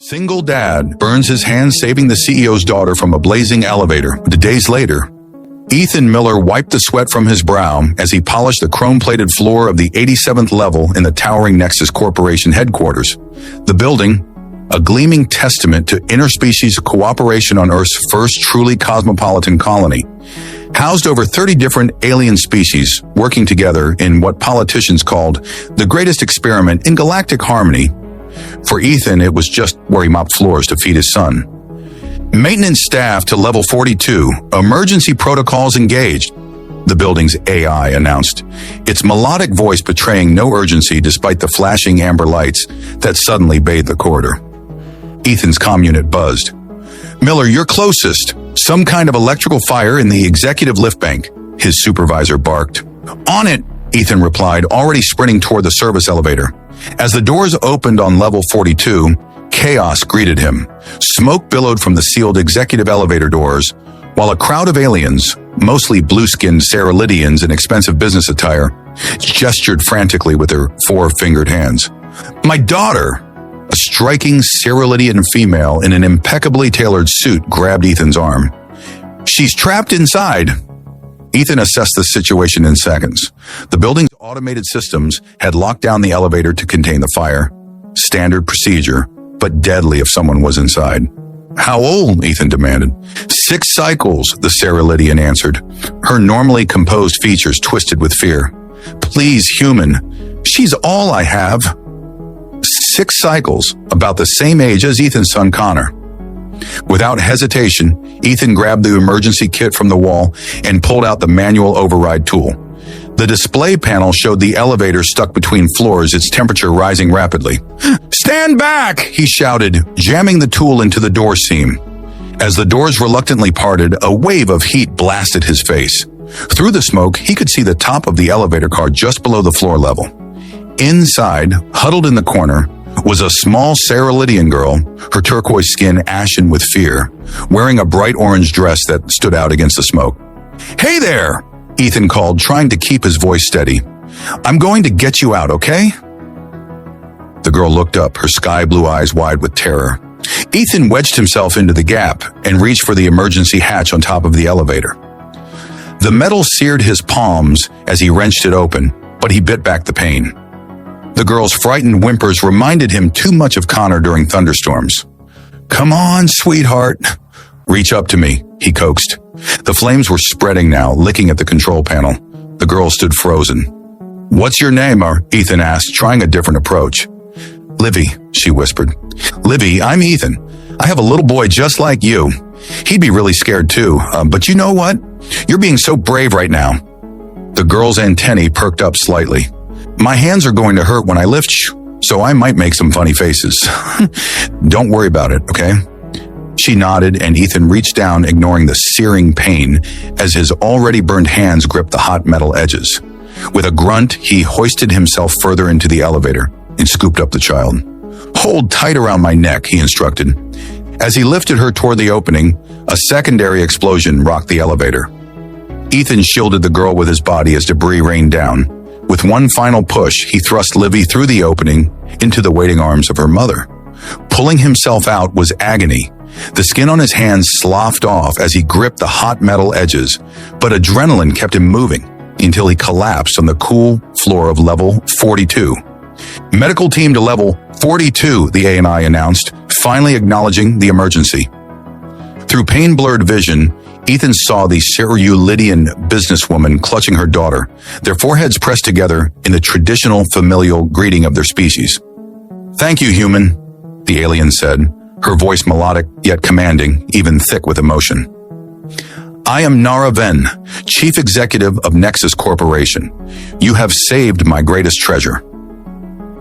Single dad burns his hand saving the CEO's daughter from a blazing elevator. Days later, Ethan Miller wiped the sweat from his brow as he polished the chrome-plated floor of the 87th level in the towering Nexus Corporation headquarters. The building, a gleaming testament to interspecies cooperation on Earth's first truly cosmopolitan colony, housed over 30 different alien species working together in what politicians called the greatest experiment in galactic harmony. For Ethan, it was just where he mopped floors to feed his son. Maintenance staff to level 42, emergency protocols engaged, the building's AI announced, its melodic voice betraying no urgency despite the flashing amber lights that suddenly bathed the corridor. Ethan's comm unit buzzed. Miller, you're closest. Some kind of electrical fire in the executive lift bank, his supervisor barked. On it, Ethan replied, already sprinting toward the service elevator. As the doors opened on level 42, chaos greeted him. Smoke billowed from the sealed executive elevator doors, while a crowd of aliens, mostly blue-skinned Ceralidians in expensive business attire, gestured frantically with their four-fingered hands. My daughter, a striking Ceralidian female in an impeccably tailored suit, grabbed Ethan's arm. She's trapped inside. Ethan assessed the situation in seconds. The building's automated systems had locked down the elevator to contain the fire. Standard procedure, but deadly if someone was inside. How old? Ethan demanded. 6 cycles, the Ceralidian answered, her normally composed features twisted with fear. Please, human, she's all I have. 6 cycles, about the same age as Ethan's son Connor. Without hesitation, Ethan grabbed the emergency kit from the wall and pulled out the manual override tool. The display panel showed the elevator stuck between floors, its temperature rising rapidly. Stand back, he shouted, jamming the tool into the door seam. As the doors reluctantly parted, a wave of heat blasted his face. Through the smoke, he could see the top of the elevator car just below the floor level. Inside, huddled in the corner, was a small Ceralidian girl, her turquoise skin ashen with fear, wearing a bright orange dress that stood out against the smoke. Hey there, Ethan called, trying to keep his voice steady. I'm going to get you out, okay? The girl looked up, her sky blue eyes wide with terror. Ethan wedged himself into the gap and reached for the emergency hatch on top of the elevator. The metal seared his palms as he wrenched it open, but he bit back the pain. The girl's frightened whimpers reminded him too much of Connor during thunderstorms. Come on, sweetheart. Reach up to me, he coaxed. The flames were spreading now, licking at the control panel. The girl stood frozen. What's your name? Ethan asked, trying a different approach. Livy, she whispered. Livy, I'm Ethan. I have a little boy just like you. He'd be really scared too, but you know what? You're being so brave right now. The girl's antennae perked up slightly. My hands are going to hurt when I lift you, so I might make some funny faces. Don't worry about it, okay? She nodded, and Ethan reached down, ignoring the searing pain as his already burned hands gripped the hot metal edges. With a grunt, he hoisted himself further into the elevator and scooped up the child. Hold tight around my neck, he instructed. As he lifted her toward the opening, a secondary explosion rocked the elevator. Ethan shielded the girl with his body as debris rained down. With one final push, he thrust Livy through the opening into the waiting arms of her mother. Pulling himself out was agony. The skin on his hands sloughed off as he gripped the hot metal edges, but adrenaline kept him moving until he collapsed on the cool floor of level 42. Medical team to level 42, the ANI announced, finally acknowledging the emergency. Through pain-blurred vision, Ethan saw the Ceralidian businesswoman clutching her daughter, their foreheads pressed together in the traditional familial greeting of their species. Thank you, human, the alien said, her voice melodic yet commanding, even thick with emotion. I am Nara Ven, Chief Executive of Nexus Corporation. You have saved my greatest treasure.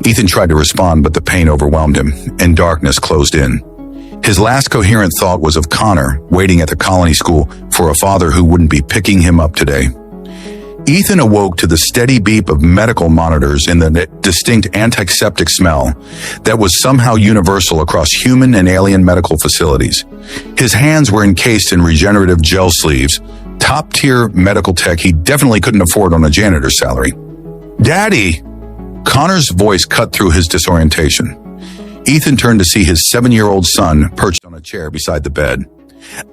Ethan tried to respond, but the pain overwhelmed him, and darkness closed in. His last coherent thought was of Connor, waiting at the colony school for a father who wouldn't be picking him up today. Ethan awoke to the steady beep of medical monitors and the distinct antiseptic smell that was somehow universal across human and alien medical facilities. His hands were encased in regenerative gel sleeves, top-tier medical tech he definitely couldn't afford on a janitor's salary. Daddy! Connor's voice cut through his disorientation. Ethan turned to see his 7-year-old son perched on a chair beside the bed.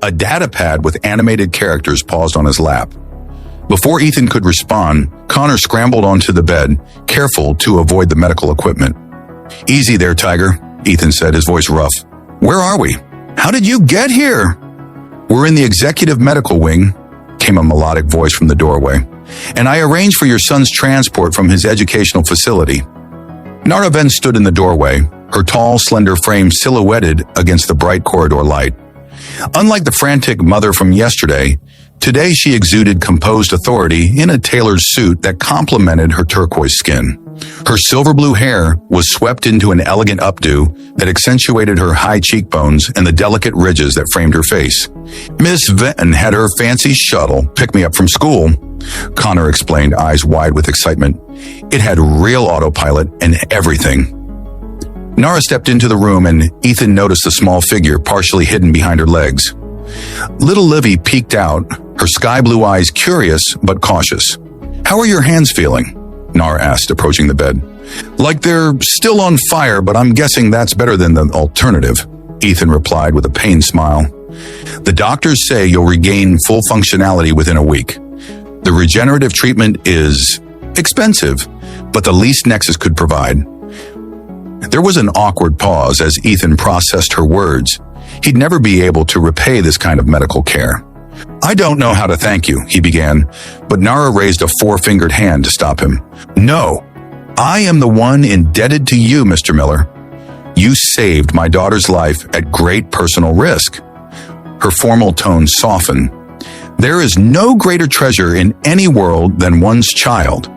A data pad with animated characters paused on his lap. Before Ethan could respond, Connor scrambled onto the bed, careful to avoid the medical equipment. "Easy there, Tiger," Ethan said, his voice rough. "Where are we? How did you get here?" "We're in the executive medical wing," came a melodic voice from the doorway, "and I arranged for your son's transport from his educational facility." Nara then stood in the doorway, her tall, slender frame silhouetted against the bright corridor light. Unlike the frantic mother from yesterday, today she exuded composed authority in a tailored suit that complemented her turquoise skin. Her silver blue hair was swept into an elegant updo that accentuated her high cheekbones and the delicate ridges that framed her face. "Miss Venton had her fancy shuttle pick me up from school," Connor explained, eyes wide with excitement. "It had real autopilot and everything." Nara stepped into the room and Ethan noticed a small figure partially hidden behind her legs. Little Livy peeked out, her sky blue eyes curious but cautious. "How are your hands feeling?" Nara asked, approaching the bed. "Like they're still on fire, but I'm guessing that's better than the alternative," Ethan replied with a pained smile. "The doctors say you'll regain full functionality within a week. The regenerative treatment is expensive, but the least Nexus could provide." There was an awkward pause as Ethan processed her words. He'd never be able to repay this kind of medical care. "I don't know how to thank you," he began, but Nara raised a 4-fingered hand to stop him. "No, I am the one indebted to you, Mr. Miller. You saved my daughter's life at great personal risk." Her formal tone softened. "There is no greater treasure in any world than one's child."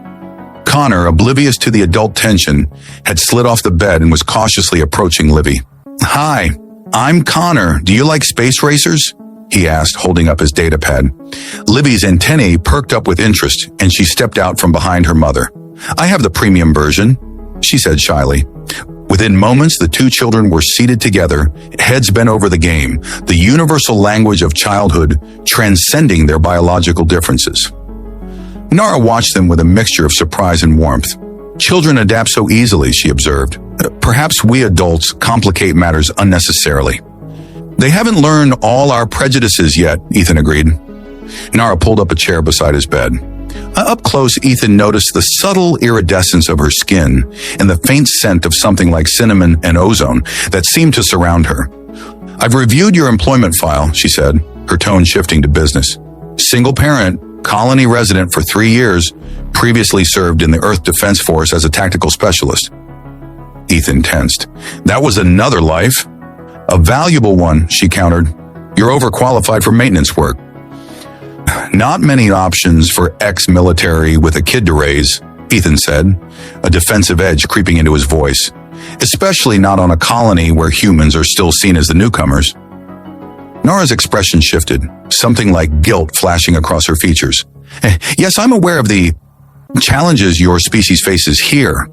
Connor, oblivious to the adult tension, had slid off the bed and was cautiously approaching Livy. "Hi, I'm Connor. Do you like space racers?" he asked, holding up his data pad. Livy's antennae perked up with interest, and she stepped out from behind her mother. "I have the premium version," she said shyly. Within moments, the two children were seated together, heads bent over the game, the universal language of childhood transcending their biological differences. Nara watched them with a mixture of surprise and warmth. "Children adapt so easily," she observed. "Perhaps we adults complicate matters unnecessarily." "They haven't learned all our prejudices yet," Ethan agreed. Nara pulled up a chair beside his bed. Up close, Ethan noticed the subtle iridescence of her skin and the faint scent of something like cinnamon and ozone that seemed to surround her. "I've reviewed your employment file," she said, her tone shifting to business. "Single parent, colony resident for 3 years, previously served in the Earth Defense Force as a tactical specialist." Ethan tensed. "That was another life." "A valuable one," she countered. "You're overqualified for maintenance work." "Not many options for ex-military with a kid to raise," Ethan said, a defensive edge creeping into his voice. "Especially not on a colony where humans are still seen as the newcomers." Nara's expression shifted, something like guilt flashing across her features. "Yes, I'm aware of the challenges your species faces here.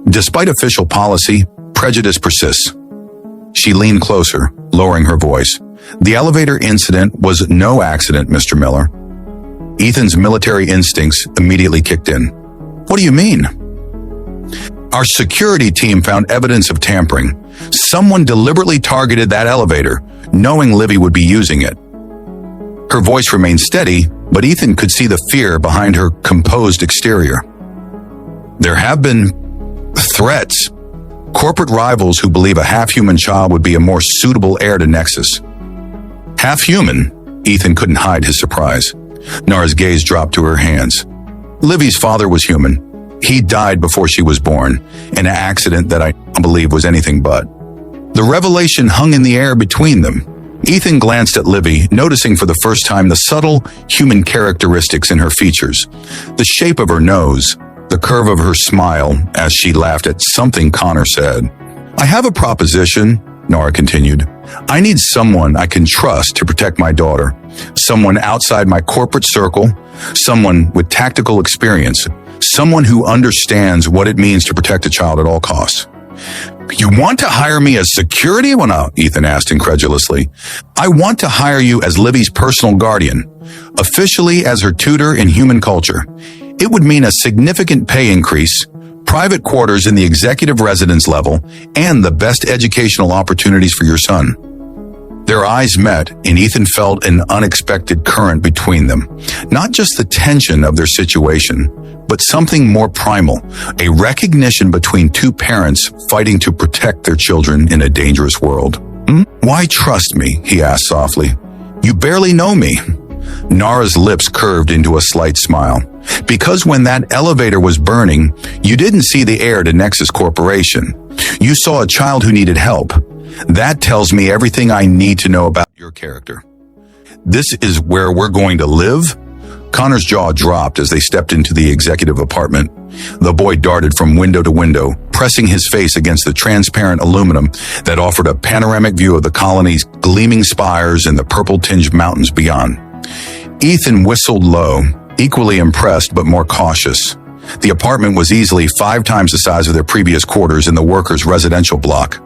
Despite official policy, prejudice persists." She leaned closer, lowering her voice. "The elevator incident was no accident, Mr. Miller." Ethan's military instincts immediately kicked in. "What do you mean?" "Our security team found evidence of tampering. Someone deliberately targeted that elevator, knowing Livy would be using it." Her voice remained steady, but Ethan could see the fear behind her composed exterior. "There have been threats. Corporate rivals who believe a half-human child would be a more suitable heir to Nexus." "Half-human?" Ethan couldn't hide his surprise. Nara's gaze dropped to her hands. "Livy's father was human. He died before she was born, in an accident that I don't believe was anything but." The revelation hung in the air between them. Ethan glanced at Livy, noticing for the first time the subtle human characteristics in her features. The shape of her nose, the curve of her smile as she laughed at something Connor said. "I have a proposition," Nara continued. "I need someone I can trust to protect my daughter. Someone outside my corporate circle, someone with tactical experience, someone who understands what it means to protect a child at all costs." "You want to hire me as security?" Ethan asked incredulously. "I want to hire you as Livy's personal guardian, officially as her tutor in human culture. It would mean a significant pay increase, private quarters in the executive residence level, and the best educational opportunities for your son. Their eyes met, and Ethan felt an unexpected current between them. Not just the tension of their situation, but something more primal, a recognition between two parents fighting to protect their children in a dangerous world. Why trust me? He asked softly. You barely know me. Nara's lips curved into a slight smile. Because when that elevator was burning, you didn't see the heir to Nexus Corporation. You saw a child who needed help. That tells me everything I need to know about your character. This is where we're going to live? Connor's jaw dropped as they stepped into the executive apartment. The boy darted from window to window, pressing his face against the transparent aluminum that offered a panoramic view of the colony's gleaming spires and the purple-tinged mountains beyond. Ethan whistled low, equally impressed but more cautious. The apartment was easily 5 times the size of their previous quarters in the workers' residential block.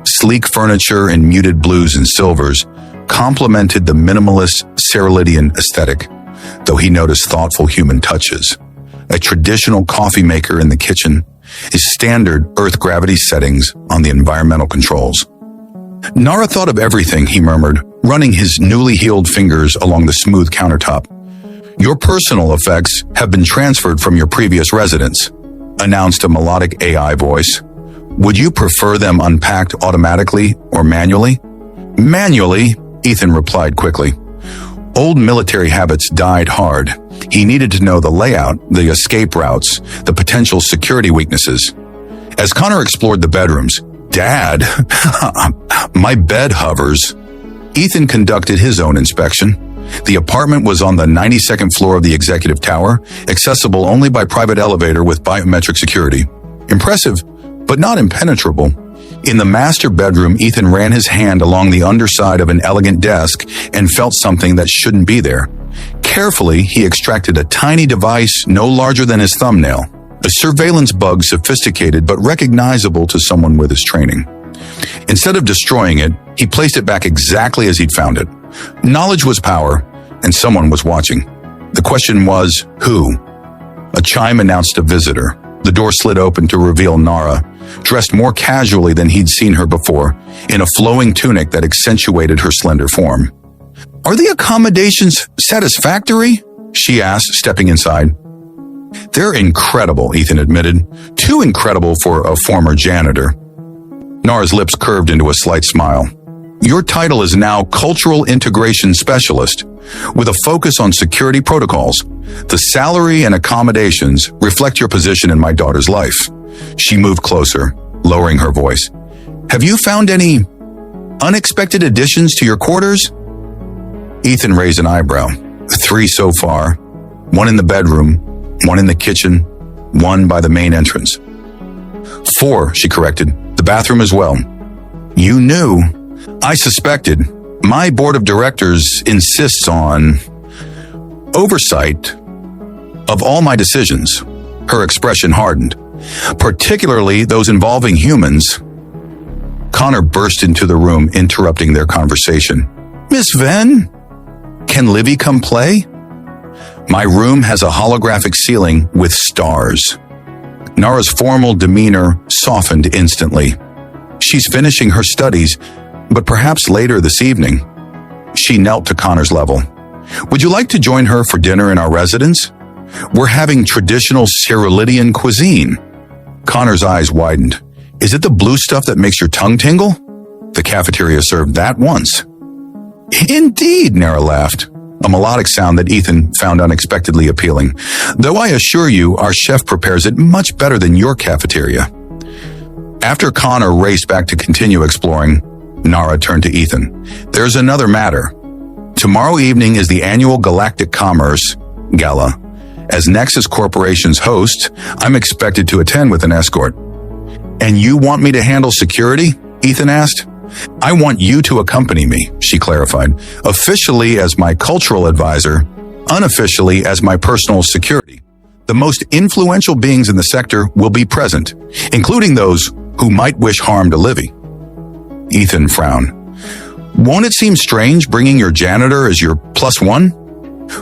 Sleek furniture in muted blues and silvers complemented the minimalist Cerulean aesthetic, though he noticed thoughtful human touches. A traditional coffee maker in the kitchen, his standard Earth gravity settings on the environmental controls. Nara thought of everything, he murmured, running his newly healed fingers along the smooth countertop. Your personal effects have been transferred from your previous residence, announced a melodic AI voice. Would you prefer them unpacked automatically or manually? Manually, Ethan replied quickly. Old military habits died hard. He needed to know the layout, the escape routes, the potential security weaknesses. As Connor explored the bedrooms, Dad, my bed hovers. Ethan conducted his own inspection. The apartment was on the 92nd floor of the executive tower, accessible only by private elevator with biometric security. Impressive, but not impenetrable. In the master bedroom, Ethan ran his hand along the underside of an elegant desk and felt something that shouldn't be there. Carefully, he extracted a tiny device no larger than his thumbnail, a surveillance bug sophisticated but recognizable to someone with his training. Instead of destroying it, he placed it back exactly as he'd found it. Knowledge was power, and someone was watching. The question was, who? A chime announced a visitor. The door slid open to reveal Nara, dressed more casually than he'd seen her before, in a flowing tunic that accentuated her slender form. Are the accommodations satisfactory? She asked, stepping inside. They're incredible, Ethan admitted. Too incredible for a former janitor. Nara's lips curved into a slight smile. Your title is now Cultural Integration Specialist, with a focus on security protocols. The salary and accommodations reflect your position in my daughter's life. She moved closer, lowering her voice. Have you found any unexpected additions to your quarters? Ethan raised an eyebrow. 3 so far. 1 in the bedroom, 1 in the kitchen, 1 by the main entrance. 4, she corrected. The bathroom as well. You knew. I suspected. My board of directors insists on oversight of all my decisions. Her expression hardened. Particularly those involving humans. Connor burst into the room, interrupting their conversation. Miss Venn, can Livy come play? My room has a holographic ceiling with stars. Nara's formal demeanor softened instantly. She's finishing her studies, but perhaps later this evening. She knelt to Connor's level. Would you like to join her for dinner in our residence? We're having traditional Cerulean cuisine. Connor's eyes widened. Is it the blue stuff that makes your tongue tingle? The cafeteria served that once. Indeed, Nara laughed, a melodic sound that Ethan found unexpectedly appealing. Though I assure you, our chef prepares it much better than your cafeteria. After Connor raced back to continue exploring, Nara turned to Ethan. There's another matter. Tomorrow evening is the annual Galactic Commerce Gala. As Nexus Corporation's host, I'm expected to attend with an escort. And you want me to handle security? Ethan asked. I want you to accompany me, she clarified, officially as my cultural advisor, unofficially as my personal security. The most influential beings in the sector will be present, including those who might wish harm to Livy. Ethan frowned. Won't it seem strange bringing your janitor as your +1?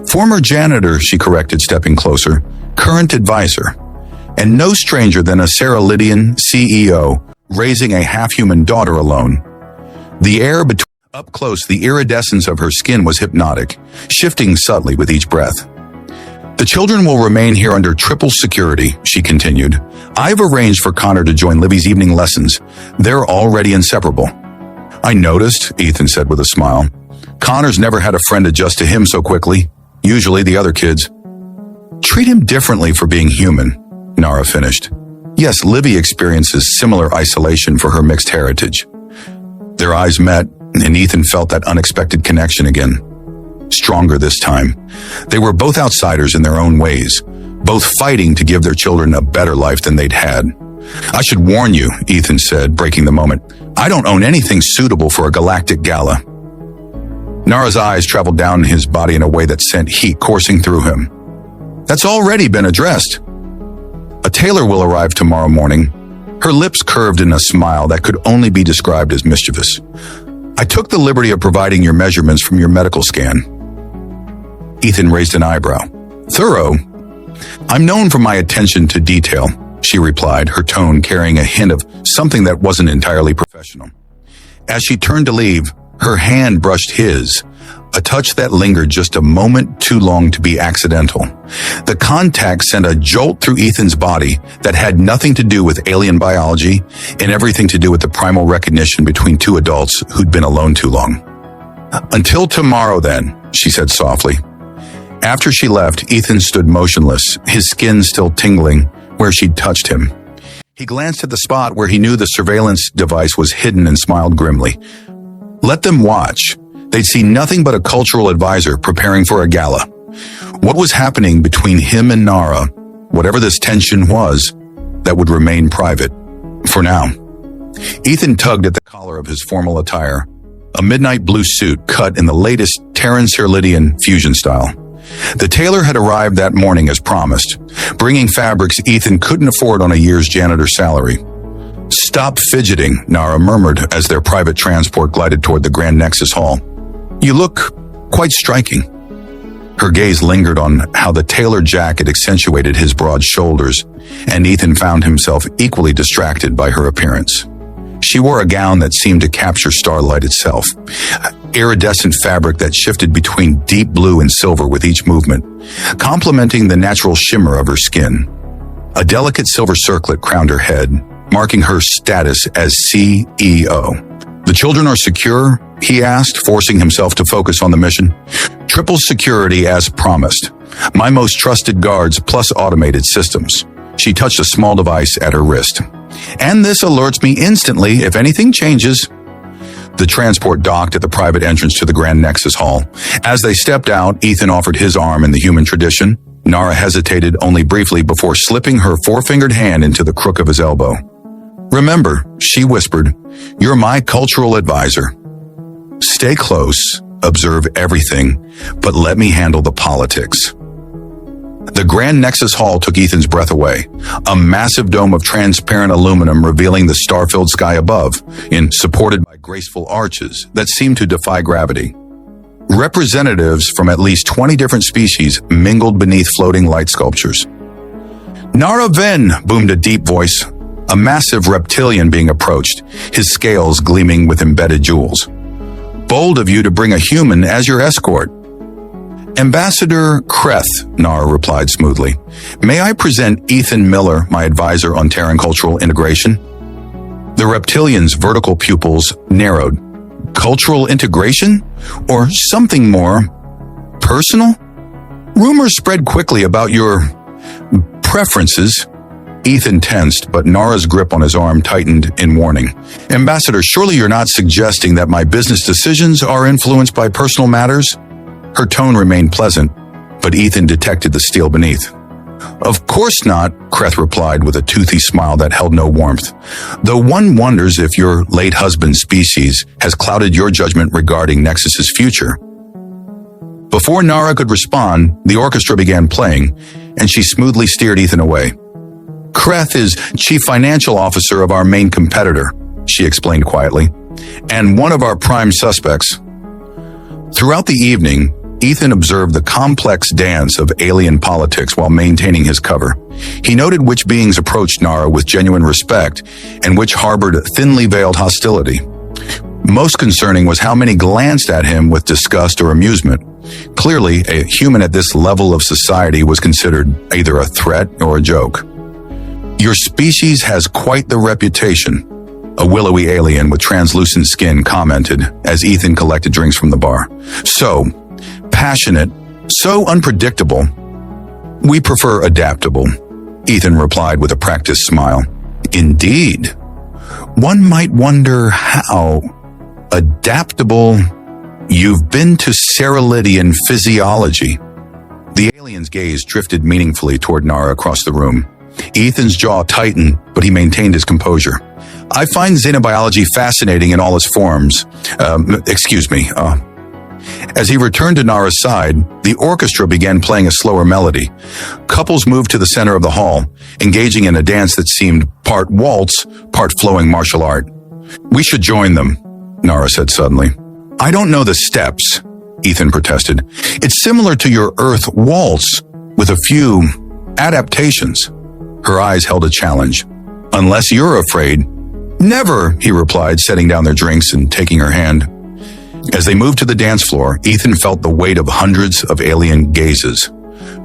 Former janitor, she corrected, stepping closer. Current advisor. and no stranger than a Cerulean CEO raising a half-human daughter alone. The air between up close, the iridescence of her skin was hypnotic, shifting subtly with each breath. The children will remain here under triple security, she continued. I've arranged for Connor to join Livy's evening lessons. They're already inseparable. I noticed, Ethan said with a smile. Connor's never had a friend adjust to him so quickly. Usually the other kids. Treat him differently for being human, Nara finished. Yes, Livy experiences similar isolation for her mixed heritage. Their eyes met, and Ethan felt that unexpected connection again. Stronger this time. They were both outsiders in their own ways, both fighting to give their children a better life than they'd had. I should warn you, Ethan said, breaking the moment. I don't own anything suitable for a galactic gala. Nara's eyes traveled down his body in a way that sent heat coursing through him. That's already been addressed. A tailor will arrive tomorrow morning. Her lips curved in a smile that could only be described as mischievous. I took the liberty of providing your measurements from your medical scan. Ethan raised an eyebrow. Thorough? I'm known for my attention to detail, she replied, her tone carrying a hint of something that wasn't entirely professional. As she turned to leave, her hand brushed his, a touch that lingered just a moment too long to be accidental. The contact sent a jolt through Ethan's body that had nothing to do with alien biology and everything to do with the primal recognition between two adults who'd been alone too long. Until tomorrow then, she said softly. After she left, Ethan stood motionless, his skin still tingling where she'd touched him. He glanced at the spot where he knew the surveillance device was hidden and smiled grimly. Let them watch. They'd see nothing but a cultural advisor preparing for a gala. What was happening between him and Nara, whatever this tension was, that would remain private. For now. Ethan tugged at the collar of his formal attire, a midnight blue suit cut in the latest Terran Cerulean fusion style. The tailor had arrived that morning as promised, bringing fabrics Ethan couldn't afford on a year's janitor salary. Stop fidgeting, Nara murmured as their private transport glided toward the Grand Nexus Hall. You look quite striking. Her gaze lingered on how the tailored jacket accentuated his broad shoulders, and Ethan found himself equally distracted by her appearance. She wore a gown that seemed to capture starlight itself, iridescent fabric that shifted between deep blue and silver with each movement, complementing the natural shimmer of her skin. A delicate silver circlet crowned her head, marking her status as CEO. The children are secure? He asked, forcing himself to focus on the mission. Triple security as promised. My most trusted guards plus automated systems. She touched a small device at her wrist. And this alerts me instantly if anything changes. The transport docked at the private entrance to the Grand Nexus Hall. As they stepped out, Ethan offered his arm in the human tradition. Nara hesitated only briefly before slipping her four-fingered hand into the crook of his elbow. Remember, she whispered, you're my cultural advisor. Stay close, observe everything, but let me handle the politics. The Grand Nexus Hall took Ethan's breath away, a massive dome of transparent aluminum revealing the star-filled sky above, supported by graceful arches that seemed to defy gravity. Representatives from at least 20 different species mingled beneath floating light sculptures. Nara Ven, boomed a deep voice, a massive reptilian being approached, his scales gleaming with embedded jewels. Bold of you to bring a human as your escort. Ambassador Kreth, Nara replied smoothly. May I present Ethan Miller, my advisor on Terran cultural integration? The reptilian's vertical pupils narrowed. Cultural integration? Or something more personal? Rumors spread quickly about your preferences. Ethan tensed, but Nara's grip on his arm tightened in warning. Ambassador, surely you're not suggesting that my business decisions are influenced by personal matters? Her tone remained pleasant, but Ethan detected the steel beneath. Of course not, Kreth replied with a toothy smile that held no warmth. Though one wonders if your late husband's species has clouded your judgment regarding Nexus's future. Before Nara could respond, the orchestra began playing, and she smoothly steered Ethan away. Kreth is chief financial officer of our main competitor, she explained quietly, and one of our prime suspects. Throughout the evening, Ethan observed the complex dance of alien politics while maintaining his cover. He noted which beings approached Nara with genuine respect and which harbored thinly veiled hostility. Most concerning was how many glanced at him with disgust or amusement. Clearly, a human at this level of society was considered either a threat or a joke. "Your species has quite the reputation," a willowy alien with translucent skin commented as Ethan collected drinks from the bar. "So passionate, so unpredictable. We prefer adaptable," Ethan replied with a practiced smile. "Indeed. One might wonder how adaptable. You've been to Ceralidian physiology." The alien's gaze drifted meaningfully toward Nara across the room. Ethan's jaw tightened, but he maintained his composure. "I find xenobiology fascinating in all its forms. As he returned to Nara's side, the orchestra began playing a slower melody. Couples moved to the center of the hall, engaging in a dance that seemed part waltz, part flowing martial art. "We should join them," Nara said suddenly. "I don't know the steps," Ethan protested. "It's similar to your Earth waltz, with a few adaptations." Her eyes held a challenge. "Unless you're afraid." "Never," he replied, setting down their drinks and taking her hand. As they moved to the dance floor, Ethan felt the weight of hundreds of alien gazes.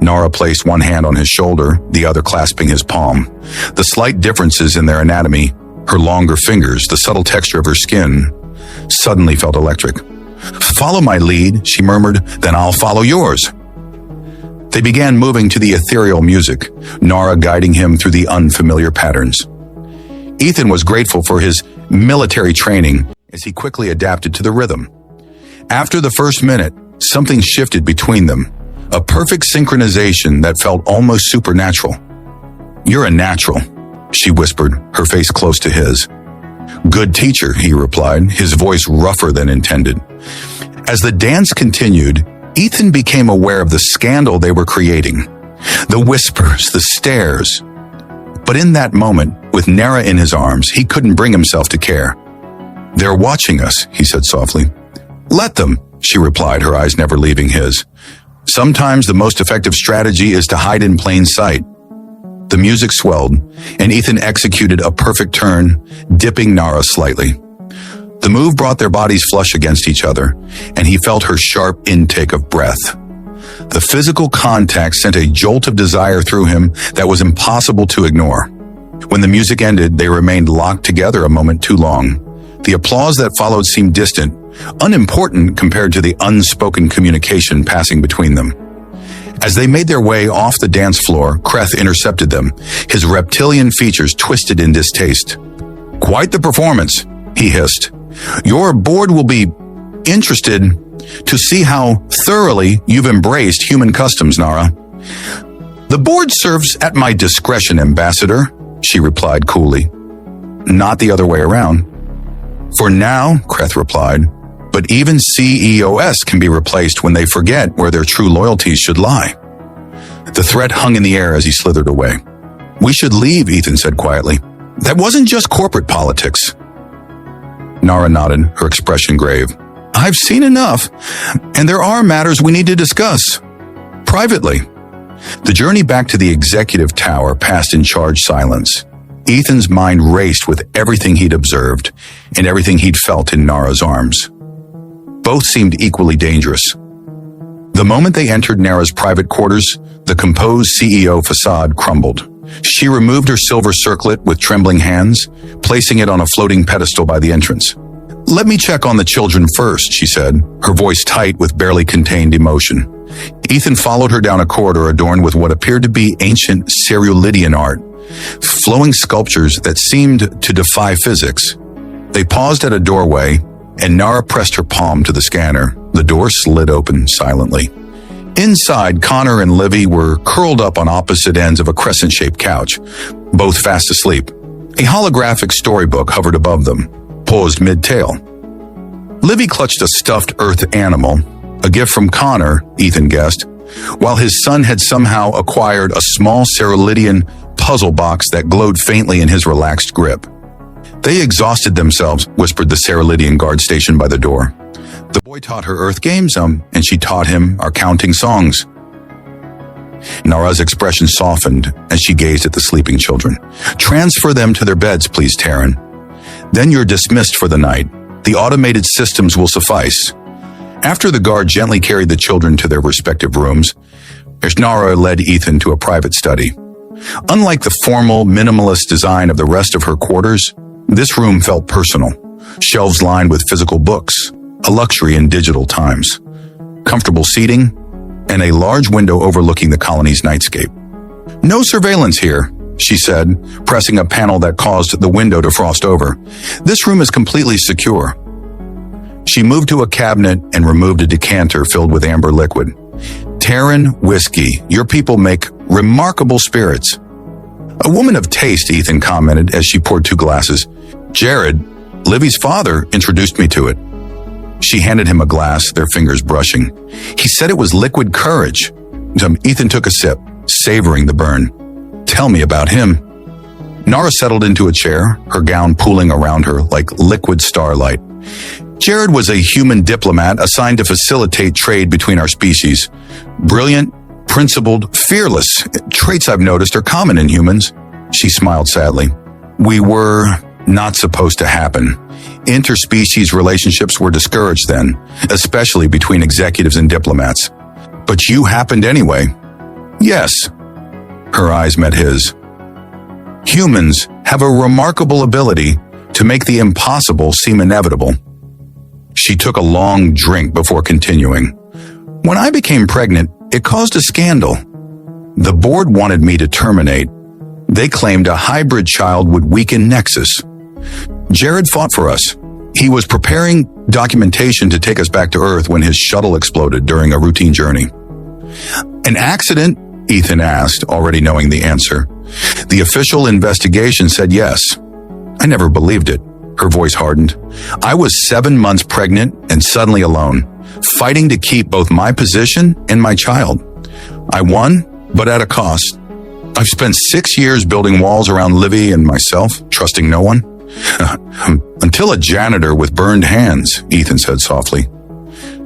Nara placed one hand on his shoulder, the other clasping his palm. The slight differences in their anatomy, her longer fingers, the subtle texture of her skin, suddenly felt electric. "Follow my lead," she murmured, "then I'll follow yours." They began moving to the ethereal music, Nara guiding him through the unfamiliar patterns. Ethan was grateful for his military training as he quickly adapted to the rhythm. After the first minute, something shifted between them, a perfect synchronization that felt almost supernatural. "You're a natural," she whispered, her face close to his. "Good teacher," he replied, his voice rougher than intended. As the dance continued, Ethan became aware of the scandal they were creating. The whispers, the stares. But in that moment, with Nara in his arms, he couldn't bring himself to care. "They're watching us," he said softly. "Let them," she replied, her eyes never leaving his. "Sometimes the most effective strategy is to hide in plain sight." The music swelled, and Ethan executed a perfect turn, dipping Nara slightly. The move brought their bodies flush against each other, and he felt her sharp intake of breath. The physical contact sent a jolt of desire through him that was impossible to ignore. When the music ended, they remained locked together a moment too long. The applause that followed seemed distant, unimportant compared to the unspoken communication passing between them. As they made their way off the dance floor, Kreth intercepted them, his reptilian features twisted in distaste. "Quite the performance," he hissed. "Your board will be interested to see how thoroughly you've embraced human customs, Nara." "The board serves at my discretion, Ambassador," she replied coolly. "Not the other way around." "For now," Kreth replied, "but even CEOS can be replaced when they forget where their true loyalties should lie." The threat hung in the air as he slithered away. "We should leave," Ethan said quietly. "That wasn't just corporate politics." Nara nodded, her expression grave. "I've seen enough, and there are matters we need to discuss. Privately." The journey back to the executive tower passed in charged silence. Ethan's mind raced with everything he'd observed and everything he'd felt in Nara's arms. Both seemed equally dangerous. The moment they entered Nara's private quarters, the composed CEO facade crumbled. She removed her silver circlet with trembling hands, placing it on a floating pedestal by the entrance. "Let me check on the children first," she said, her voice tight with barely contained emotion. Ethan followed her down a corridor adorned with what appeared to be ancient Ceralidian art, flowing sculptures that seemed to defy physics. They paused at a doorway, and Nara pressed her palm to the scanner. The door slid open silently. Inside, Connor and Livy were curled up on opposite ends of a crescent-shaped couch, both fast asleep. A holographic storybook hovered above them, posed mid-tail. Livy clutched a stuffed earth animal, a gift from Connor, Ethan guessed, while his son had somehow acquired a small Ceralidian puzzle box that glowed faintly in his relaxed grip. "They exhausted themselves," whispered the Ceralidian guard stationed by the door. The boy taught her Earth games, and she taught him our counting songs. Nara's expression softened as she gazed at the sleeping children. Transfer them to their beds, please, Taryn. Then you're dismissed for the night. The automated systems will suffice. After the guard gently carried the children to their respective rooms, Nara led Ethan to a private study. Unlike the formal, minimalist design of the rest of her quarters, this room felt personal. Shelves lined with physical books, a luxury in digital times. Comfortable seating, and a large window overlooking the colony's nightscape. No surveillance here, she said, pressing a panel that caused the window to frost over. This room is completely secure. She moved to a cabinet and removed a decanter filled with amber liquid. Taryn whiskey, your people make remarkable spirits. A woman of taste, Ethan commented as she poured 2 glasses. Jared, Livy's father, introduced me to it. She handed him a glass, their fingers brushing. He said it was liquid courage. Ethan took a sip, savoring the burn. Tell me about him. Nara settled into a chair, her gown pooling around her like liquid starlight. Jared was a human diplomat assigned to facilitate trade between our species. Brilliant, principled, fearless. Traits I've noticed are common in humans. She smiled sadly. We were not supposed to happen. Interspecies relationships were discouraged then, especially between executives and diplomats. But you happened anyway. Yes. Her eyes met his. Humans have a remarkable ability to make the impossible seem inevitable. She took a long drink before continuing. When I became pregnant, it caused a scandal. The board wanted me to terminate. They claimed a hybrid child would weaken Nexus. Jared fought for us. He was preparing documentation to take us back to Earth when his shuttle exploded during a routine journey. An accident? Ethan asked, already knowing the answer. The official investigation said yes. I never believed it. Her voice hardened. I was 7 months pregnant and suddenly alone, fighting to keep both my position and my child. I won, but at a cost. I've spent 6 years building walls around Livy and myself, trusting no one. Until a janitor with burned hands, Ethan said softly.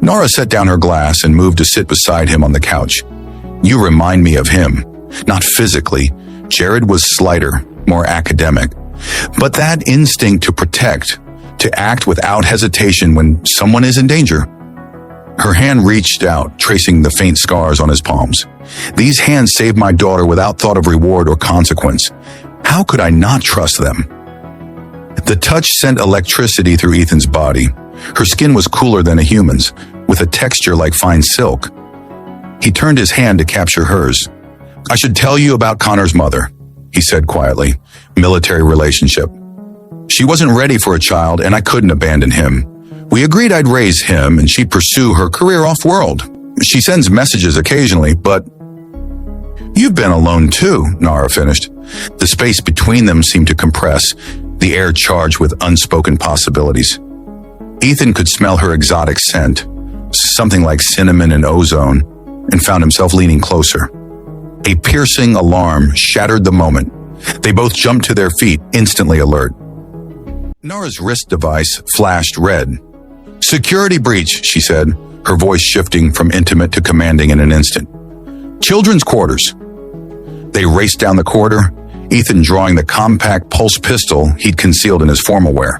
Nara set down her glass and moved to sit beside him on the couch. You remind me of him. Not physically. Jared was slighter, more academic. But that instinct to protect, to act without hesitation when someone is in danger. Her hand reached out, tracing the faint scars on his palms. These hands saved my daughter without thought of reward or consequence. How could I not trust them? The touch sent electricity through Ethan's body. Her skin was cooler than a human's, with a texture like fine silk. He turned his hand to capture hers. I should tell you about Connor's mother, he said quietly. Military relationship. She wasn't ready for a child, and I couldn't abandon him. We agreed I'd raise him, and she'd pursue her career off-world. She sends messages occasionally, but... You've been alone too, Nara finished. The space between them seemed to compress, the air charged with unspoken possibilities. Ethan could smell her exotic scent, something like cinnamon and ozone, and found himself leaning closer. A piercing alarm shattered the moment. They both jumped to their feet, instantly alert. Nara's wrist device flashed red. Security breach, she said, her voice shifting from intimate to commanding in an instant. Children's quarters. They raced down the corridor, Ethan drawing the compact pulse pistol he'd concealed in his formal wear.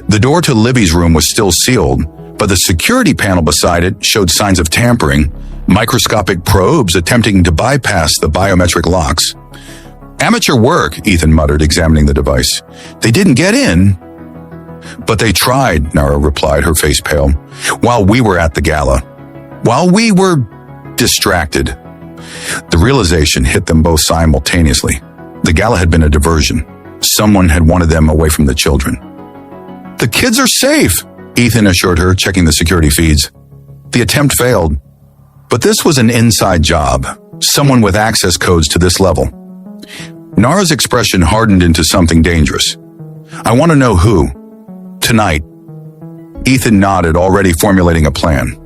The door to Livy's room was still sealed, but the security panel beside it showed signs of tampering, microscopic probes attempting to bypass the biometric locks. Amateur work, Ethan muttered, examining the device. They didn't get in. But they tried, Nara replied, her face pale, while we were at the gala. While we were distracted. The realization hit them both simultaneously. The gala had been a diversion. Someone had wanted them away from the children. The kids are safe, Ethan assured her, checking the security feeds. The attempt failed. But this was an inside job. Someone with access codes to this level. Nara's expression hardened into something dangerous. I want to know who. Tonight. Ethan nodded, already formulating a plan.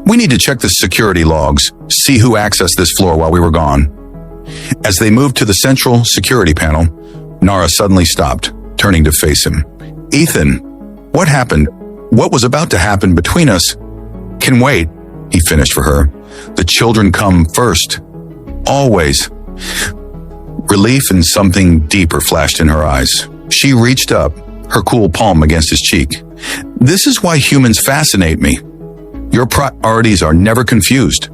We need to check the security logs, see who accessed this floor while we were gone. As they moved to the central security panel, Nara suddenly stopped, turning to face him. Ethan, what happened? What was about to happen between us can wait, he finished for her. The children come first. Always. Relief and something deeper flashed in her eyes. She reached up, her cool palm against his cheek. This is why humans fascinate me. Your priorities are never confused.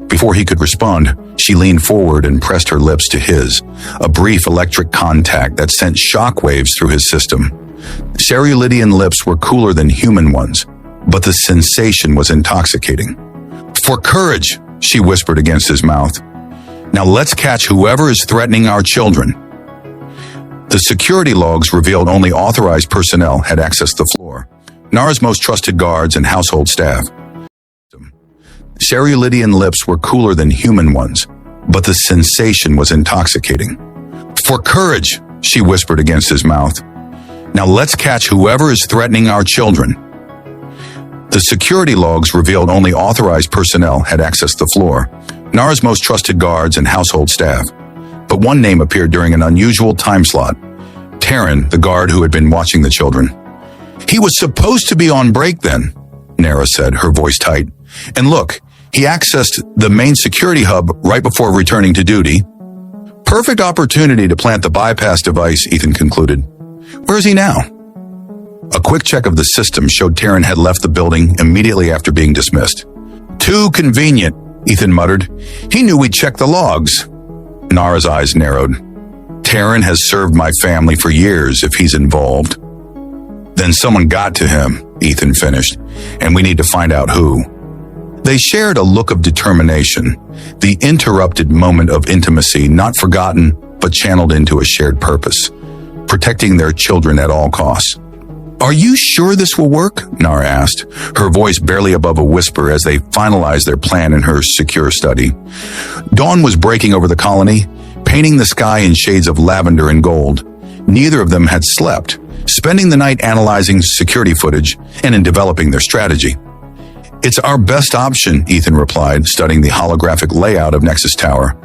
Before he could respond, she leaned forward and pressed her lips to his, a brief electric contact that sent shockwaves through his system. Cerulean lips were cooler than human ones, but the sensation was intoxicating. For courage, she whispered against his mouth. Now let's catch whoever is threatening our children. The security logs revealed only authorized personnel had accessed the floor. Nara's most trusted guards and household staff. Cerulean lips were cooler than human ones, but the sensation was intoxicating. For courage, she whispered against his mouth. Now let's catch whoever is threatening our children. The security logs revealed only authorized personnel had accessed the floor. Nara's most trusted guards and household staff. But one name appeared during an unusual time slot. Taryn, the guard who had been watching the children. He was supposed to be on break then, Nara said, her voice tight. And look, he accessed the main security hub right before returning to duty. Perfect opportunity to plant the bypass device, Ethan concluded. Where is he now? A quick check of the system showed Taryn had left the building immediately after being dismissed. Too convenient, Ethan muttered. He knew we'd check the logs. Nara's eyes narrowed. Taryn has served my family for years if he's involved. Then someone got to him, Ethan finished, and we need to find out who. They shared a look of determination, the interrupted moment of intimacy not forgotten but channeled into a shared purpose, protecting their children at all costs. Are you sure this will work? Nara asked, her voice barely above a whisper as they finalized their plan in her secure study. Dawn was breaking over the colony, painting the sky in shades of lavender and gold. Neither of them had slept, spending the night analyzing security footage and in developing their strategy. It's our best option, Ethan replied, studying the holographic layout of Nexus Tower.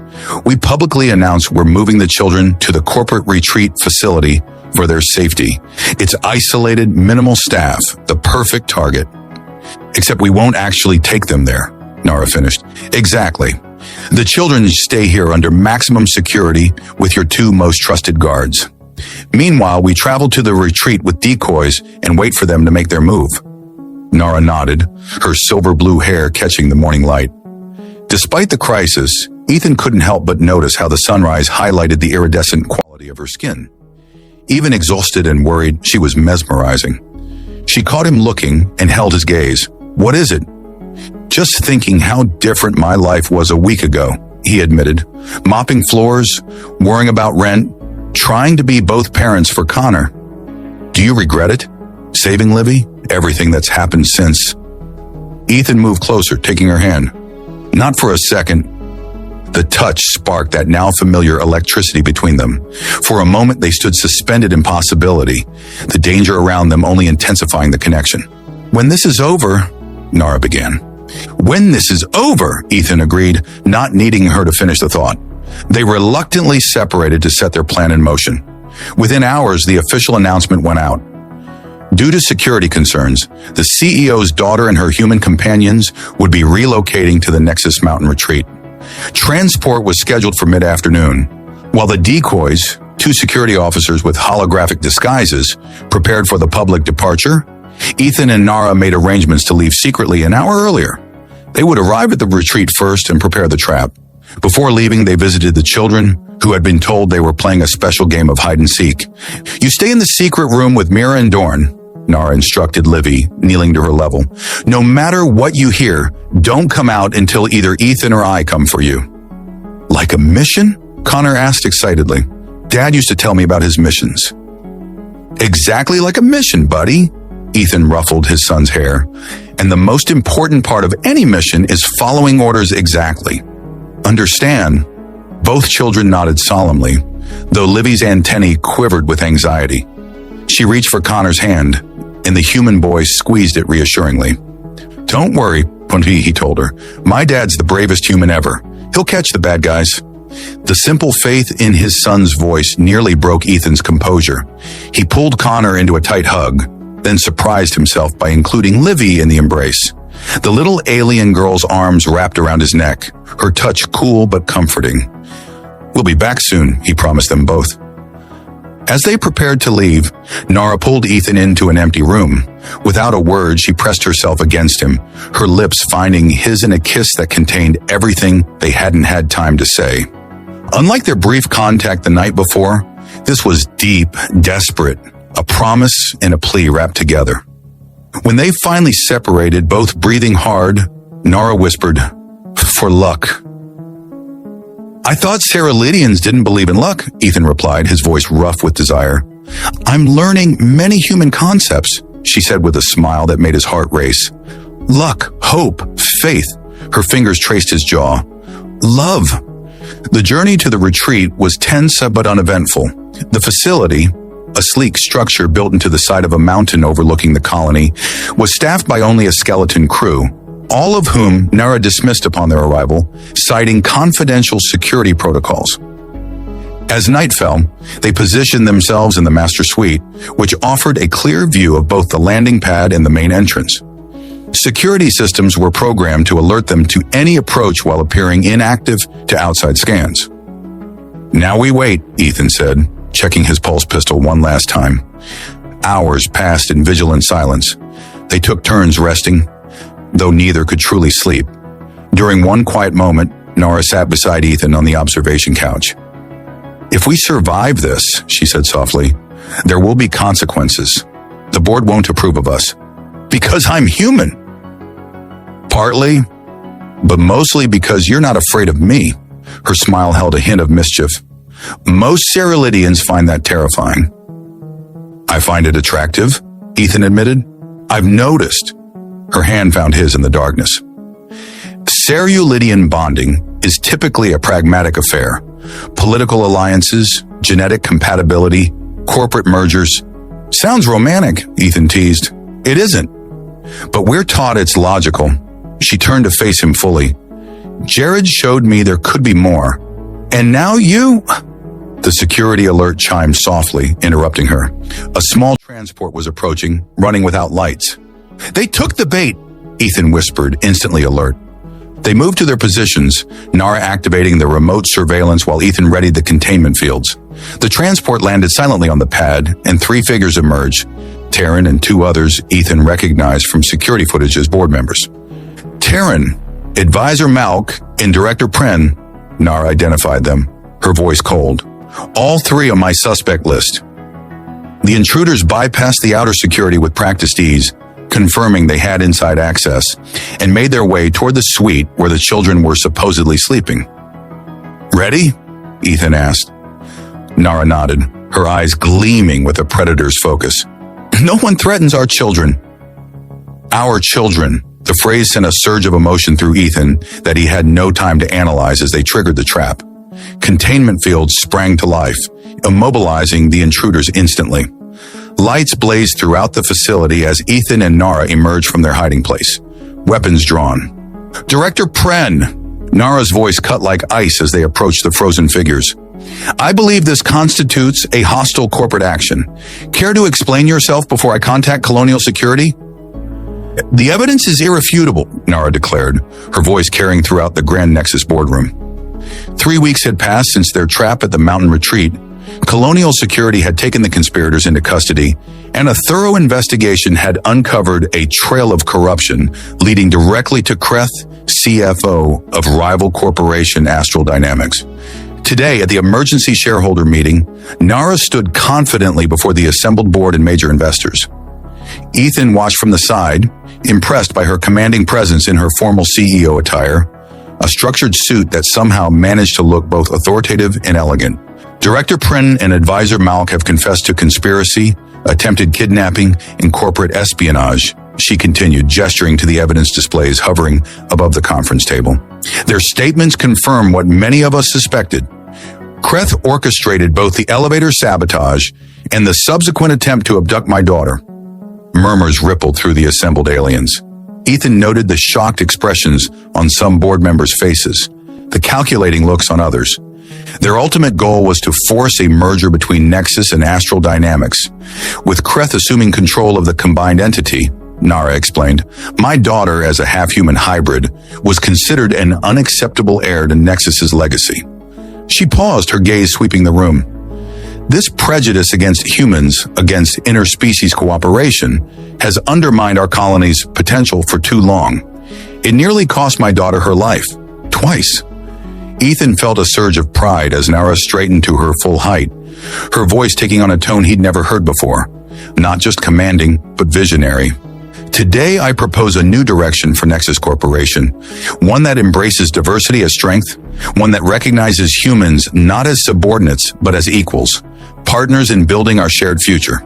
We publicly announced we're moving the children to the corporate retreat facility for their safety. It's isolated, minimal staff, the perfect target. Except we won't actually take them there, Nara finished. Exactly. The children stay here under maximum security with your two most trusted guards. Meanwhile, we travel to the retreat with decoys and wait for them to make their move. Nara nodded, her silver blue hair catching the morning light. Despite the crisis, Ethan couldn't help but notice how the sunrise highlighted the iridescent quality of her skin. Even exhausted and worried, she was mesmerizing. She caught him looking and held his gaze. What is it? Just thinking how different my life was a week ago, he admitted. Mopping floors, worrying about rent, trying to be both parents for Connor. Do you regret it? Saving Livy? Everything that's happened since. Ethan moved closer, taking her hand. Not for a second. The touch sparked that now familiar electricity between them. For a moment, they stood suspended in possibility, the danger around them only intensifying the connection. When this is over, Nara began. When this is over, Ethan agreed, not needing her to finish the thought. They reluctantly separated to set their plan in motion. Within hours, the official announcement went out. Due to security concerns, the CEO's daughter and her human companions would be relocating to the Nexus Mountain Retreat. Transport was scheduled for mid-afternoon, while the decoys, two security officers with holographic disguises, prepared for the public departure. Ethan and Nara made arrangements to leave secretly an hour earlier. They would arrive at the retreat first and prepare the trap. Before leaving, they visited the children, who had been told they were playing a special game of hide-and-seek. You stay in the secret room with Mira and Dorn, Nara instructed Livy, kneeling to her level. No matter what you hear, don't come out until either Ethan or I come for you. Like a mission? Connor asked excitedly. Dad used to tell me about his missions. Exactly like a mission, buddy. Ethan ruffled his son's hair. And the most important part of any mission is following orders exactly. Understand? Both children nodded solemnly, though Livy's antennae quivered with anxiety. She reached for Connor's hand, and the human boy squeezed it reassuringly. Don't worry, Punti, he told her. My dad's the bravest human ever. He'll catch the bad guys. The simple faith in his son's voice nearly broke Ethan's composure. He pulled Connor into a tight hug. then surprised himself by including Livy in the embrace. The little alien girl's arms wrapped around his neck, her touch cool but comforting. "We'll be back soon," he promised them both. As they prepared to leave, Nara pulled Ethan into an empty room. Without a word, she pressed herself against him, her lips finding his in a kiss that contained everything they hadn't had time to say. Unlike their brief contact the night before, this was deep, desperate, a promise and a plea wrapped together. When they finally separated, both breathing hard, Nara whispered, "For luck." "I thought Sarah Lydians didn't believe in luck," Ethan replied, his voice rough with desire. "I'm learning many human concepts," she said with a smile that made his heart race. "Luck, hope, faith." Her fingers traced his jaw. "Love." The journey to the retreat was tense but uneventful. The facility, a sleek structure built into the side of a mountain overlooking the colony, was staffed by only a skeleton crew, all of whom Nara dismissed upon their arrival, citing confidential security protocols. As night fell, they positioned themselves in the master suite, which offered a clear view of both the landing pad and the main entrance. Security systems were programmed to alert them to any approach while appearing inactive to outside scans. "Now we wait," Ethan said, checking his pulse pistol one last time. Hours passed in vigilant silence. They took turns resting, though neither could truly sleep. During one quiet moment, Nara sat beside Ethan on the observation couch. "If we survive this," she said softly, "there will be consequences. The board won't approve of us. Because I'm human." "Partly, but mostly because you're not afraid of me." Her smile held a hint of mischief. "Most Ceralidians find that terrifying." "I find it attractive," Ethan admitted. "I've noticed." Her hand found his in the darkness. Cerulidian bonding is typically a pragmatic affair. Political alliances, genetic compatibility, corporate mergers. Sounds romantic, Ethan teased. It isn't. But we're taught it's logical. She turned to face him fully. "Jared showed me there could be more. And now you—" The security alert chimed softly, interrupting her. A small transport was approaching, running without lights. "They took the bait," Ethan whispered, instantly alert. They moved to their positions, Nara activating the remote surveillance while Ethan readied the containment fields. The transport landed silently on the pad, and three figures emerged. Taryn and two others Ethan recognized from security footage as board members. Taryn, Advisor Malk, and Director Pren, Nara identified them, her voice cold. "All three on my suspect list." The intruders bypassed the outer security with practiced ease, confirming they had inside access, and made their way toward the suite where the children were supposedly sleeping. "Ready?" Ethan asked. Nara nodded, her eyes gleaming with a predator's focus. "No one threatens our children." "Our children." The phrase sent a surge of emotion through Ethan that he had no time to analyze as they triggered the trap. Containment fields sprang to life, immobilizing the intruders instantly. Lights blazed throughout the facility as Ethan and Nara emerged from their hiding place, weapons drawn. "Director Pren!" Nara's voice cut like ice as they approached the frozen figures. "I believe this constitutes a hostile corporate action. Care to explain yourself before I contact Colonial Security?" "The evidence is irrefutable," Nara declared, her voice carrying throughout the Grand Nexus boardroom. 3 weeks had passed since their trap at the mountain retreat. Colonial Security had taken the conspirators into custody, and a thorough investigation had uncovered a trail of corruption leading directly to Kreth, CFO of rival corporation Astral Dynamics. Today, at the emergency shareholder meeting, Nara stood confidently before the assembled board and major investors. Ethan watched from the side, impressed by her commanding presence in her formal CEO attire, a structured suit that somehow managed to look both authoritative and elegant. Director Pren and Advisor Malk have confessed to conspiracy, attempted kidnapping, and corporate espionage, she continued, gesturing to the evidence displays hovering above the conference table. Their statements confirm what many of us suspected. Kreth orchestrated both the elevator sabotage and the subsequent attempt to abduct my daughter. Murmurs rippled through the assembled aliens. Ethan noted the shocked expressions on some board members' faces, the calculating looks on others. Their ultimate goal was to force a merger between Nexus and Astral Dynamics, with Kreth assuming control of the combined entity. Nara explained, "My daughter, as a half-human hybrid, was considered an unacceptable heir to Nexus's legacy." She paused, her gaze sweeping the room. "This prejudice against humans, against interspecies cooperation, has undermined our colony's potential for too long. It nearly cost my daughter her life. Twice." Ethan felt a surge of pride as Nara straightened to her full height, her voice taking on a tone he'd never heard before. Not just commanding, but visionary. "Today I propose a new direction for Nexus Corporation, one that embraces diversity as strength, one that recognizes humans not as subordinates, but as equals, partners in building our shared future."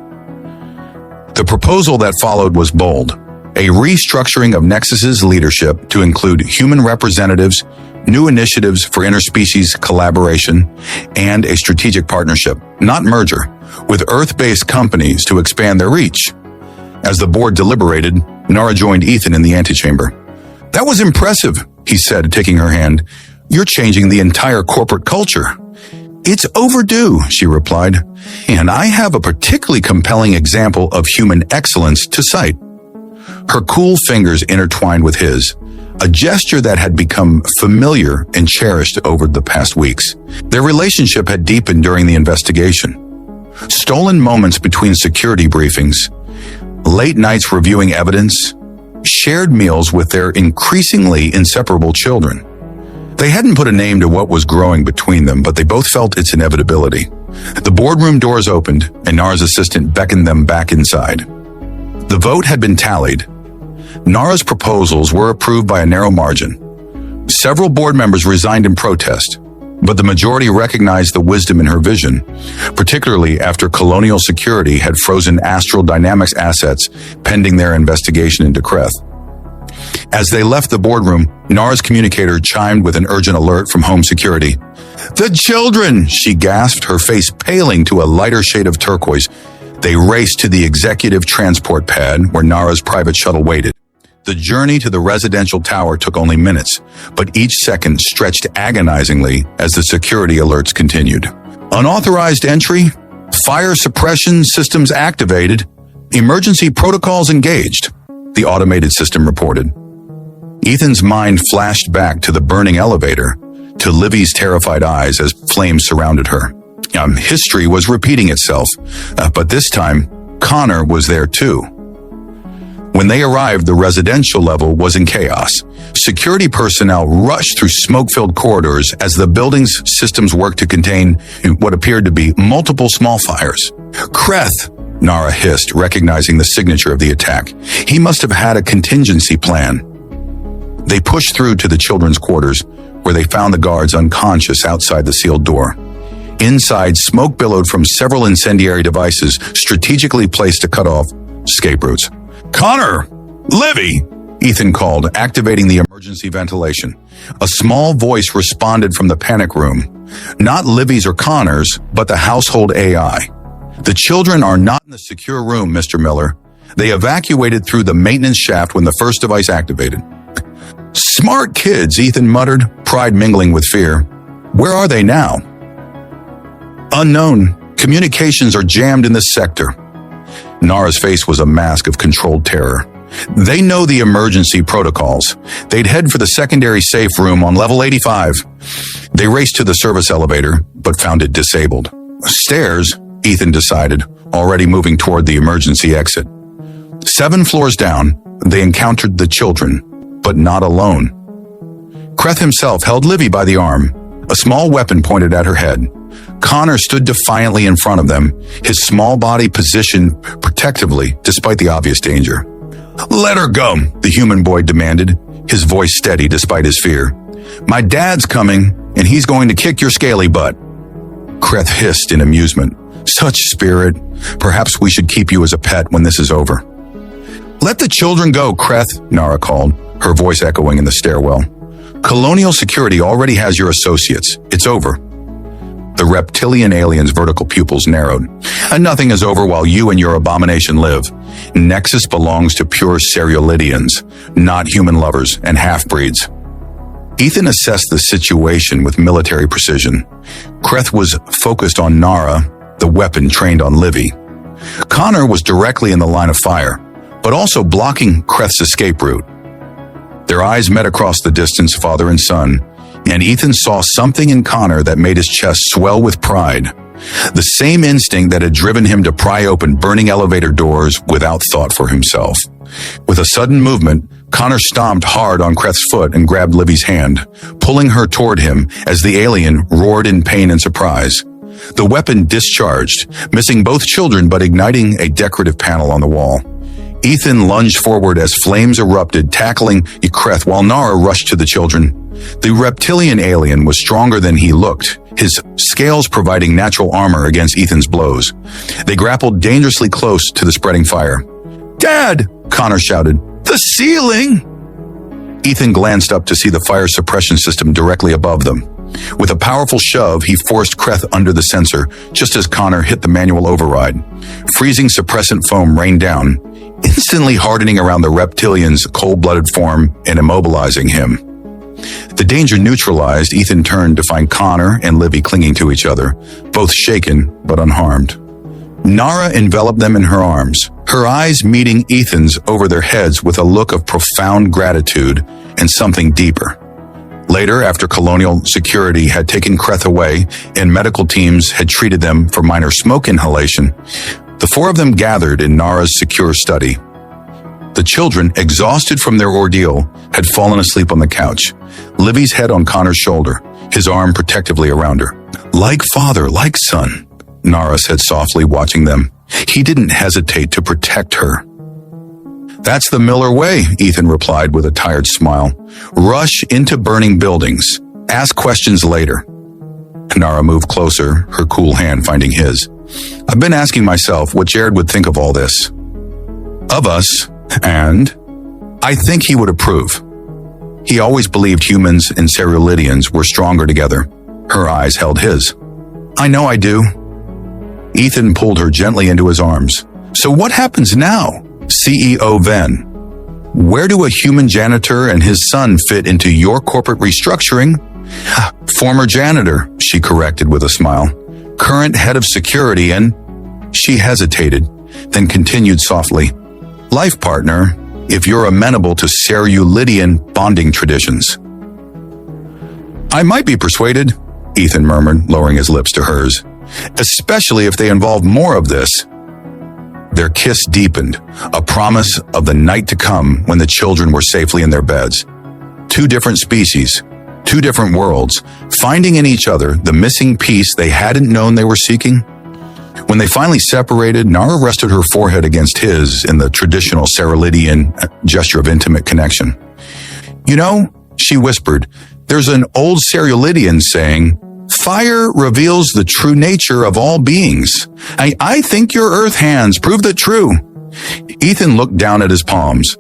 The proposal that followed was bold, a restructuring of Nexus's leadership to include human representatives, new initiatives for interspecies collaboration, and a strategic partnership, not merger, with Earth-based companies to expand their reach. As the board deliberated, Nara joined Ethan in the antechamber. "That was impressive," he said, taking her hand. "You're changing the entire corporate culture." "It's overdue," she replied, "and I have a particularly compelling example of human excellence to cite." Her cool fingers intertwined with his, a gesture that had become familiar and cherished over the past weeks. Their relationship had deepened during the investigation. Stolen moments between security briefings, late nights reviewing evidence, shared meals with their increasingly inseparable children. They hadn't put a name to what was growing between them, but they both felt its inevitability. The boardroom doors opened, and Nara's assistant beckoned them back inside. The vote had been tallied. Nara's proposals were approved by a narrow margin. Several board members resigned in protest, but the majority recognized the wisdom in her vision, particularly after Colonial Security had frozen Astral Dynamics assets pending their investigation into Kreth. As they left the boardroom, Nara's communicator chimed with an urgent alert from Home Security. "The children!" she gasped, her face paling to a lighter shade of turquoise. They raced to the executive transport pad where Nara's private shuttle waited. The journey to the residential tower took only minutes, but each second stretched agonizingly as the security alerts continued. "Unauthorized entry, fire suppression systems activated, emergency protocols engaged," the automated system reported. Ethan's mind flashed back to the burning elevator, to Livy's terrified eyes as flames surrounded her. History was repeating itself, but this time, Connor was there too. When they arrived, the residential level was in chaos. Security personnel rushed through smoke-filled corridors as the building's systems worked to contain what appeared to be multiple small fires. "Kreth," Nara hissed, recognizing the signature of the attack. "He must have had a contingency plan." They pushed through to the children's quarters, where they found the guards unconscious outside the sealed door. Inside, smoke billowed from several incendiary devices strategically placed to cut off escape routes. "Connor! Livy!" Ethan called, activating the emergency ventilation. A small voice responded from the panic room. Not Livy's or Connor's, but the household AI. "The children are not in the secure room, Mr. Miller. They evacuated through the maintenance shaft when the first device activated." "Smart kids," Ethan muttered, pride mingling with fear. "Where are they now?" "Unknown. Communications are jammed in this sector." Nara's face was a mask of controlled terror. "They know the emergency protocols. They'd head for the secondary safe room on level 85. They raced to the service elevator, but found it disabled. Stairs, Ethan decided, already moving toward the emergency exit. 7 floors down, they encountered the children, but not alone. Kreth himself held Livy by the arm, a small weapon pointed at her head. Connor stood defiantly in front of them, his small body positioned protectively despite the obvious danger. "Let her go," the human boy demanded, his voice steady despite his fear. "My dad's coming, and he's going to kick your scaly butt." Kreth hissed in amusement. "Such spirit. Perhaps we should keep you as a pet when this is over." "Let the children go, Kreth," Nara called, her voice echoing in the stairwell. "Colonial Security already has your associates. It's over." The reptilian alien's vertical pupils narrowed. "Nothing is over while you and your abomination live. Nexus belongs to pure Cerealidians, not human lovers and half-breeds." Ethan assessed the situation with military precision. Kreth was focused on Nara, the weapon trained on Livy. Connor was directly in the line of fire, but also blocking Kreth's escape route. Their eyes met across the distance, father and son, and Ethan saw something in Connor that made his chest swell with pride. The same instinct that had driven him to pry open burning elevator doors without thought for himself. With a sudden movement, Connor stomped hard on Kreth's foot and grabbed Livy's hand, pulling her toward him as the alien roared in pain and surprise. The weapon discharged, missing both children but igniting a decorative panel on the wall. Ethan lunged forward as flames erupted, tackling Kreth while Nara rushed to the children. The reptilian alien was stronger than he looked, his scales providing natural armor against Ethan's blows. They grappled dangerously close to the spreading fire. "Dad!" Connor shouted. "The ceiling!" Ethan glanced up to see the fire suppression system directly above them. With a powerful shove, he forced Kreth under the sensor, just as Connor hit the manual override. Freezing suppressant foam rained down, instantly hardening around the reptilian's cold-blooded form and immobilizing him. The danger neutralized, Ethan turned to find Connor and Livy clinging to each other, both shaken but unharmed. Nara enveloped them in her arms, her eyes meeting Ethan's over their heads with a look of profound gratitude and something deeper. Later, after colonial security had taken Kreth away and medical teams had treated them for minor smoke inhalation, the four of them gathered in Nara's secure study. The children, exhausted from their ordeal, had fallen asleep on the couch, Livy's head on Connor's shoulder, his arm protectively around her. "Like father, like son," Nara said softly, watching them. He didn't hesitate to protect her. "That's the Miller way," Ethan replied with a tired smile. "Rush into burning buildings. Ask questions later." Nara moved closer, her cool hand finding his. "I've been asking myself what Jared would think of all this. Of us, and I think he would approve. He always believed humans and Ceruleans were stronger together." Her eyes held his. "I know I do." Ethan pulled her gently into his arms. "So what happens now, CEO Venn? Where do a human janitor and his son fit into your corporate restructuring?" "Former janitor," she corrected with a smile. "Current head of security and—" She hesitated, then continued softly. "Life partner, if you're amenable to Cerulean bonding traditions." "I might be persuaded," Ethan murmured, lowering his lips to hers. "Especially if they involve more of this." Their kiss deepened, a promise of the night to come when the children were safely in their beds. Two different species, two different worlds, finding in each other the missing piece they hadn't known they were seeking. When they finally separated, Nara rested her forehead against his in the traditional Cerulean gesture of intimate connection. "You know," she whispered, "there's an old Cerulean saying, 'Fire reveals the true nature of all beings.' I think your earth hands prove that true." Ethan looked down at his palms.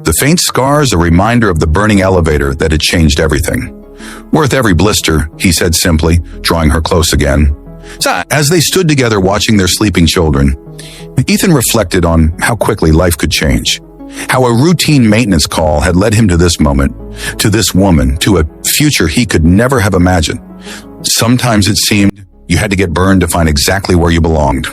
The faint scars a reminder of the burning elevator that had changed everything. "Worth every blister," he said simply, drawing her close again. So, as they stood together watching their sleeping children, Ethan reflected on how quickly life could change. How a routine maintenance call had led him to this moment, to this woman, to a future he could never have imagined. Sometimes it seemed you had to get burned to find exactly where you belonged.